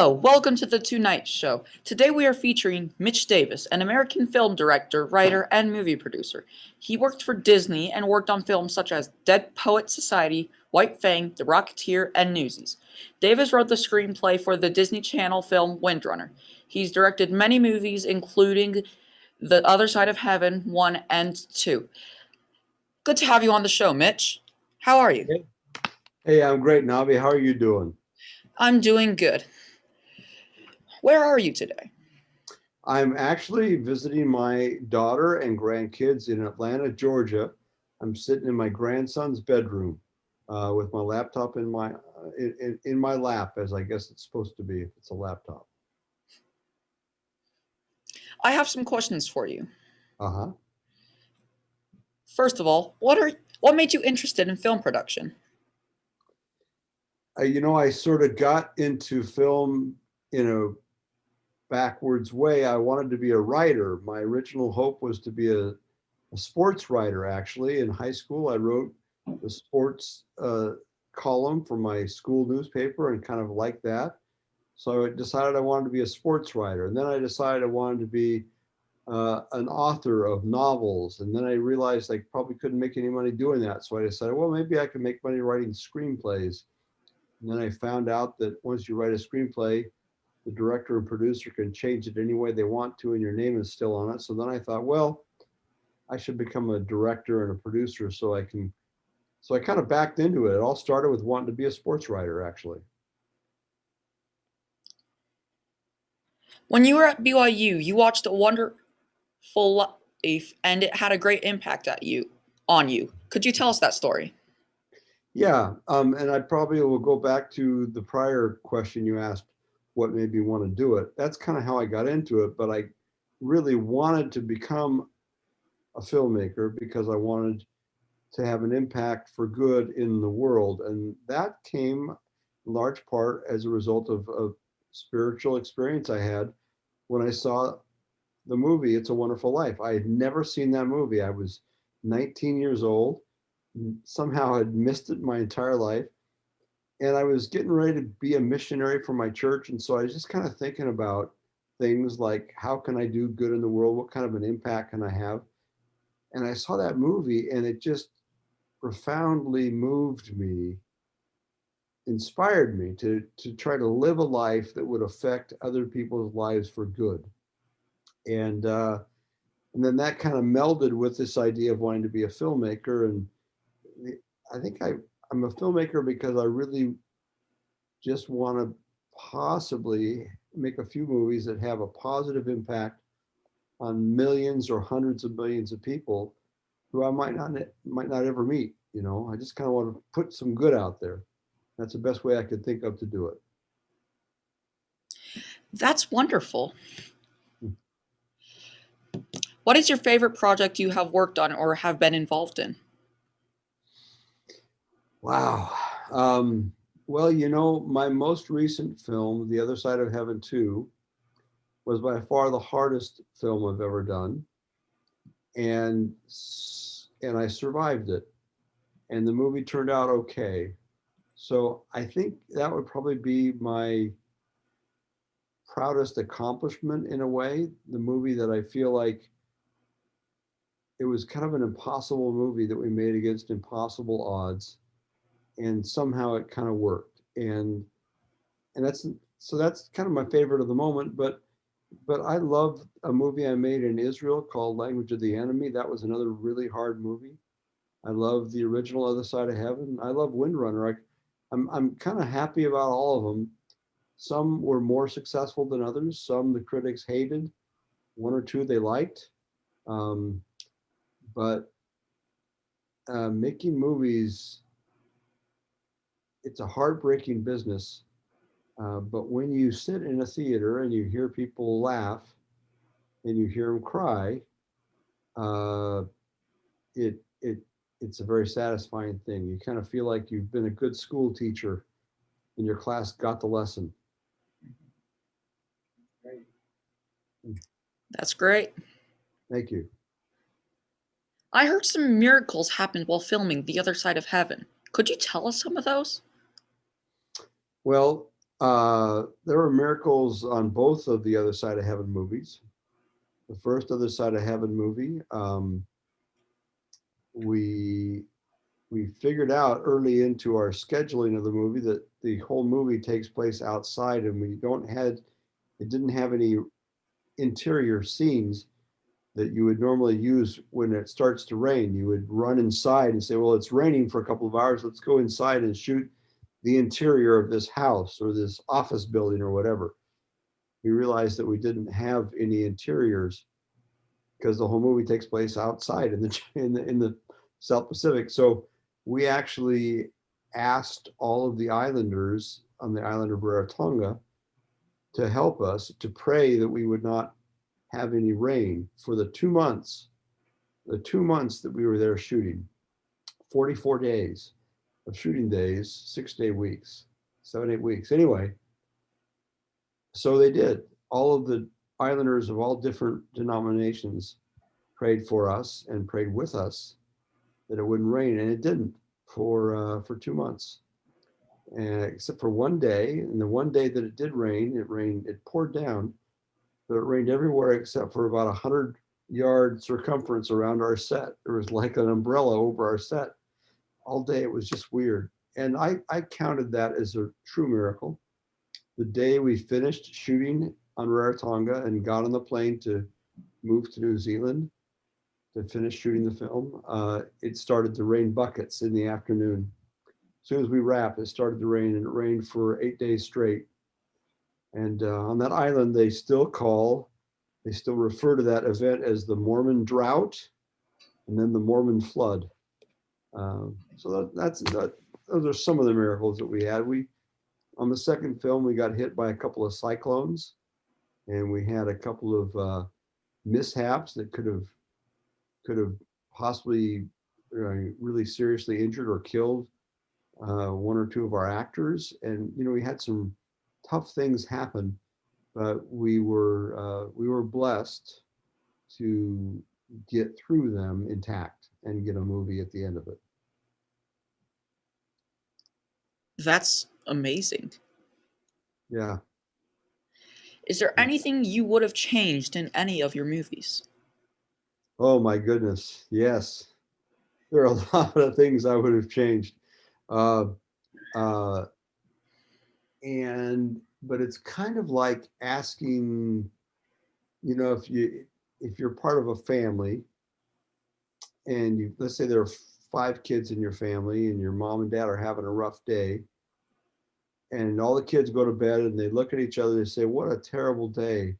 Hello, welcome to the Tonight Show. Today we are featuring Mitch Davis, an American film director, writer, and movie producer. He worked for Disney and worked on films such as Dead Poets Society, White Fang, The Rocketeer, and Newsies. Davis wrote the screenplay for the Disney Channel film Windrunner. He's directed many movies, including The Other Side of Heaven 1 and 2. Good to have you on the show, Mitch. How are you? Hey, hey, I'm great, Navi. How are you doing? I'm doing good. Where are you today? I'm actually visiting my daughter and grandkids in Atlanta, Georgia. I'm sitting in my grandson's bedroom with my laptop in my lap, as I guess it's supposed to be if it's a laptop. I have some questions for you. Uh-huh. First of all, what made you interested in film production? I sort of got into film in a backwards way. I wanted to be a writer. My original hope was to be a sports writer, actually. In high school, I wrote the sports column for my school newspaper and kind of liked that. So I decided I wanted to be a sports writer. And then I decided I wanted to be an author of novels. And then I realized I probably couldn't make any money doing that. So I decided, well, maybe I can make money writing screenplays. And then I found out that once you write a screenplay, the director and producer can change it any way they want to, and your name is still on it. So then I thought, well, I should become a director and a producer so I can. So I kind of backed into it. It all started with wanting to be a sports writer, actually. When you were at BYU, you watched A Wonderful Life and it had a great impact on you. Could you tell us that story? Yeah, and I probably will go back to the prior question you asked, what made me want to do it. That's kind of how I got into it, but I really wanted to become a filmmaker because I wanted to have an impact for good in the world. And that came in large part as a result of a spiritual experience I had when I saw the movie It's a Wonderful Life. I had never seen that movie. I was 19 years old, somehow had missed it my entire life. And I was getting ready to be a missionary for my church. And so I was just kind of thinking about things like, how can I do good in the world? What kind of an impact can I have? And I saw that movie and it just profoundly moved me, inspired me to try to live a life that would affect other people's lives for good. And uh, and then that kind of melded with this idea of wanting to be a filmmaker. And I think I'm a filmmaker because I really just want to possibly make a few movies that have a positive impact on millions or hundreds of millions of people who I might not ever meet. I just kind of want to put some good out there. That's the best way I could think of to do it. That's wonderful. Hmm. What is your favorite project you have worked on or have been involved in? Wow. Well, my most recent film, The Other Side of Heaven 2, was by far the hardest film I've ever done, and and I survived it, and the movie turned out okay. So I think that would probably be my proudest accomplishment in a way. The movie that I feel like it was kind of an impossible movie that we made against impossible odds, and somehow it kind of worked. And that's kind of my favorite of the moment. But I love a movie I made in Israel called Language of the Enemy. That was another really hard movie. I love the original Other Side of Heaven. I love Windrunner. I'm kind of happy about all of them. Some were more successful than others. Some the critics hated. One or two they liked. Um, but Making movies, it's a heartbreaking business. But when you sit in a theater and you hear people laugh and you hear them cry, uh, it it it's a very satisfying thing. You kind of feel like you've been a good school teacher and your class got the lesson. That's great. Thank you. I heard some miracles happened while filming The Other Side of Heaven. Could you tell us some of those? Well, There were miracles on both of the Other Side of Heaven movies. The first Other Side of Heaven movie, we we figured out early into our scheduling of the movie that the whole movie takes place outside, and we don't had it didn't have any interior scenes that you would normally use when it starts to rain. You would run inside and say, well, it's raining for a couple of hours. Let's go inside and shoot the interior of this house or this office building or whatever. We realized that we didn't have any interiors because the whole movie takes place outside in the South Pacific. So we actually asked all of the islanders on the island of Rarotonga to help us to pray that we would not have any rain for the 2 months that we were there shooting, 44 days of shooting days, 6-day weeks, 7-8 weeks. Anyway, so they did. All of the islanders of all different denominations prayed for us and prayed with us that it wouldn't rain, and it didn't for 2 months, and except for one day. And the one day that it did rain, it poured down, but it rained everywhere except for about 100-yard circumference around our set. There was like an umbrella over our set all day. It was just weird, and I counted that as a true miracle. The day we finished shooting on Rarotonga and got on the plane to move to New Zealand to finish shooting the film, it started to rain buckets in the afternoon. As soon as we wrapped, it started to rain, and it rained for 8 days straight. And on that island, they still refer to that event as the Mormon drought and then the Mormon flood. So those are some of the miracles that we had. On the second film, we got hit by a couple of cyclones, and we had a couple of mishaps that could have possibly really seriously injured or killed one or two of our actors. And we had some tough things happen, but we were blessed to get through them intact and get a movie at the end of it. That's amazing. Yeah. Is there anything you would have changed in any of your movies? Oh my goodness. Yes. There are a lot of things I would have changed. Uh, uh, but it's kind of like asking, if you're part of a family and let's say there are 5 kids in your family and your mom and dad are having a rough day, and all the kids go to bed and they look at each other and say, what a terrible day.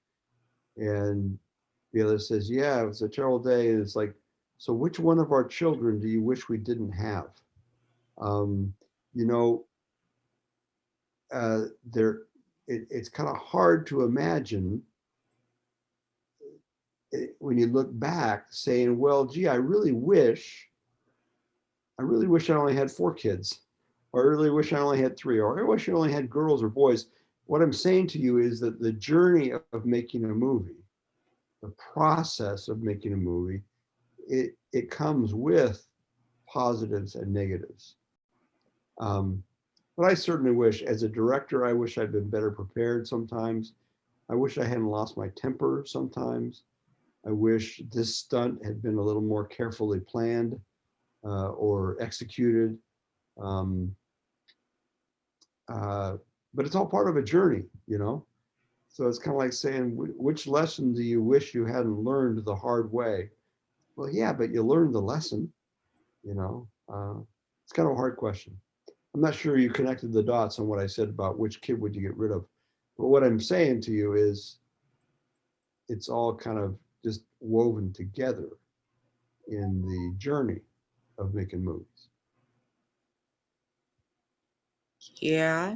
And the other says, yeah, it was a terrible day. And it's like, so which one of our children do you wish we didn't have? Um, you know, it's kind of hard to imagine when you look back saying, well, gee, I really wish I only had 4 kids, or I really wish I only had 3, or I wish I only had girls or boys. What I'm saying to you is that the journey of making a movie, the process of making a movie, it comes with positives and negatives. But I certainly wish, as a director, I wish I'd been better prepared sometimes. I wish I hadn't lost my temper sometimes. I wish this stunt had been a little more carefully planned or executed. Um, but it's all part of a journey. So it's kind of like saying, which lesson do you wish you hadn't learned the hard way? Well, yeah, but you learned the lesson. It's kind of a hard question. I'm not sure you connected the dots on what I said about which kid would you get rid of. But what I'm saying to you is it's all kind of just woven together in the journey of making movies. Yeah.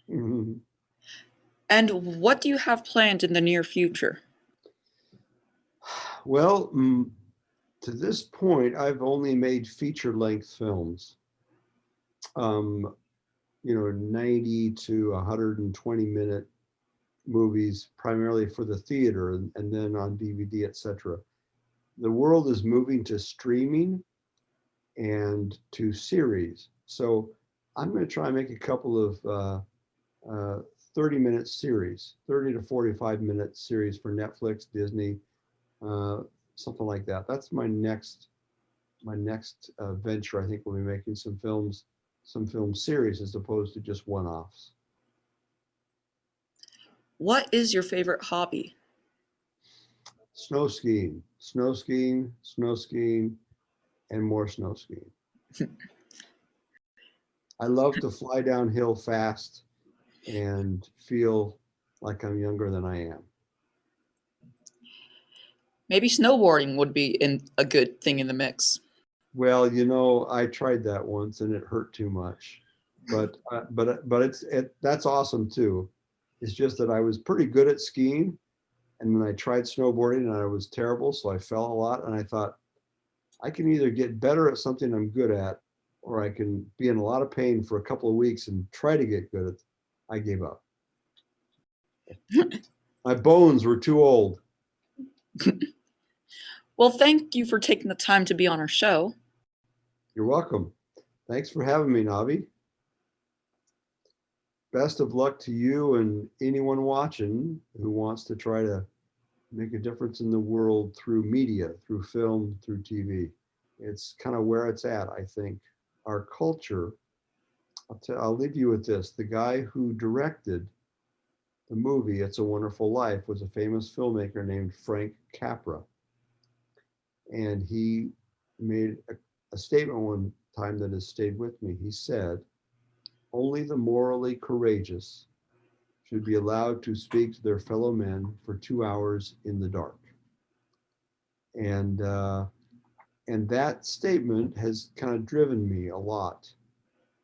Mhm. And what do you have planned in the near future? Well, to this point, I've only made feature-length films. 90 to 120-minute movies, primarily for the theater and then on DVD, etc. The world is moving to streaming and to series. So I'm going to try and make a couple uh, 30-minute series, 30 to 45-minute series for Netflix, Disney, uh, something like that. That's my next venture. I think we'll be making some films, some film series as opposed to just one-offs. What is your favorite hobby? Snow skiing, snow skiing, snow skiing, and more snow skiing. I love to fly downhill fast and feel like I'm younger than I am. Maybe snowboarding would be a good thing in the mix. Well, I tried that once and it hurt too much, but that's awesome too. It's just that I was pretty good at skiing, and then I tried snowboarding and I was terrible, so I fell a lot. And I thought I can either get better at something I'm good at, or I can be in a lot of pain for a couple of weeks and try to get good at. I gave up. My bones were too old. Well, thank you for taking the time to be on our show. You're welcome. Thanks for having me, Navi. Best of luck to you and anyone watching who wants to try to make a difference in the world through media, through film, through TV. It's kind of where it's at, I think. Our culture, I'll leave you with this. The guy who directed the movie It's a Wonderful Life was a famous filmmaker named Frank Capra. And he made a statement one time that has stayed with me. He said, "Only the morally courageous should be allowed to speak to their fellow men for 2 hours in the dark." And that statement has kind of driven me a lot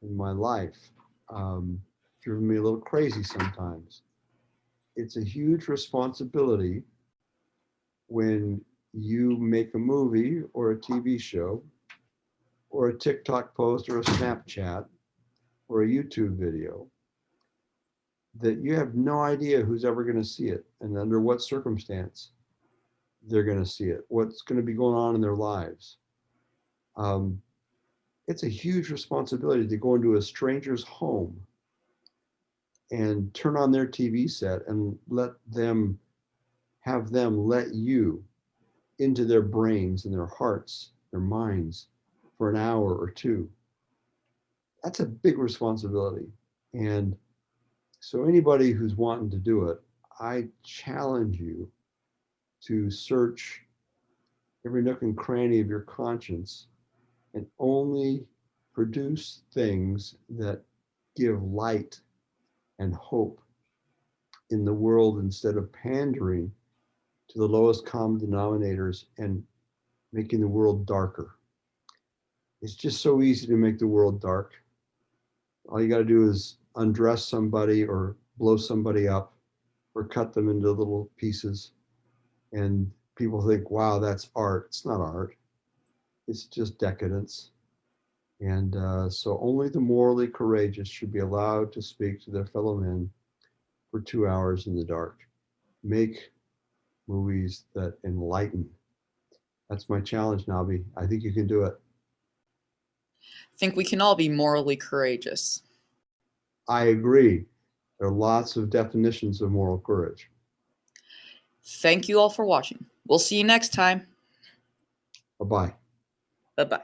in my life, driven me a little crazy sometimes. It's a huge responsibility when you make a movie or a TV show or a TikTok post or a Snapchat or a YouTube video that you have no idea who's ever going to see it and under what circumstance they're going to see it, what's going to be going on in their lives. It's a huge responsibility to go into a stranger's home and turn on their TV set and have them let you into their brains and their hearts, their minds for an hour or two. That's a big responsibility. And so anybody who's wanting to do it, I challenge you to search every nook and cranny of your conscience and only produce things that give light and hope in the world instead of pandering to the lowest common denominators and making the world darker. It's just so easy to make the world dark. All you got to do is undress somebody or blow somebody up or cut them into little pieces. And people think, wow, that's art. It's not art. It's just decadence. And so only the morally courageous should be allowed to speak to their fellow men for 2 hours in the dark. Make movies that enlighten. That's my challenge, Nabi. I think you can do it. I think we can all be morally courageous. I agree. There are lots of definitions of moral courage. Thank you all for watching. We'll see you next time. Bye-bye. Bye-bye.